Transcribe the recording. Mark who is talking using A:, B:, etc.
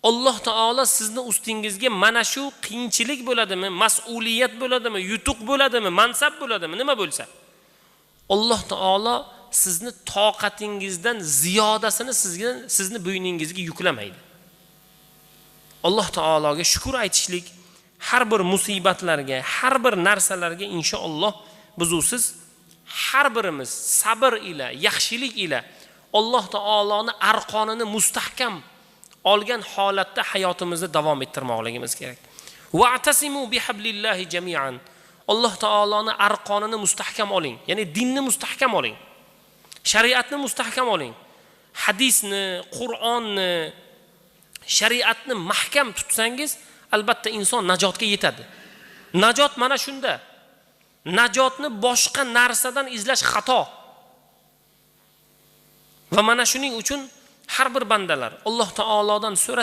A: Alloh taolo sizni ustingizga mana shu qiyinchilik bo'ladimi, mas'uliyat bo'ladimi, yutuq bo'ladimi, mansab bo'ladimi, nima bo'lsa, Alloh taolo sizni toqatingizdan ziyodasini sizni bo'yningizga yuklamaydi. Alloh taologa shukr aytishlik, har bir musibatlarga, har bir narsalarga inshaalloh bizusiz har birimiz sabr ila, yaxshilik ila Alloh taoloni arqonini mustahkam olgan holatda hayotimizni davom ettirmoqligimiz kerak. Wa'tasimu bihablillahi jami'an. Alloh taoloni arqonini mustahkam oling, ya'ni dinni mustahkam oling. Shariatni mustahkam oling. Hadisni, Qur'onni, shariatni mahkam tutsangiz, albatta inson najotga yetadi. Najot mana shunda. Najotni boshqa narsadan izlash xato. Va mana shuning uchun har bir bandalar Alloh taolodan so'rab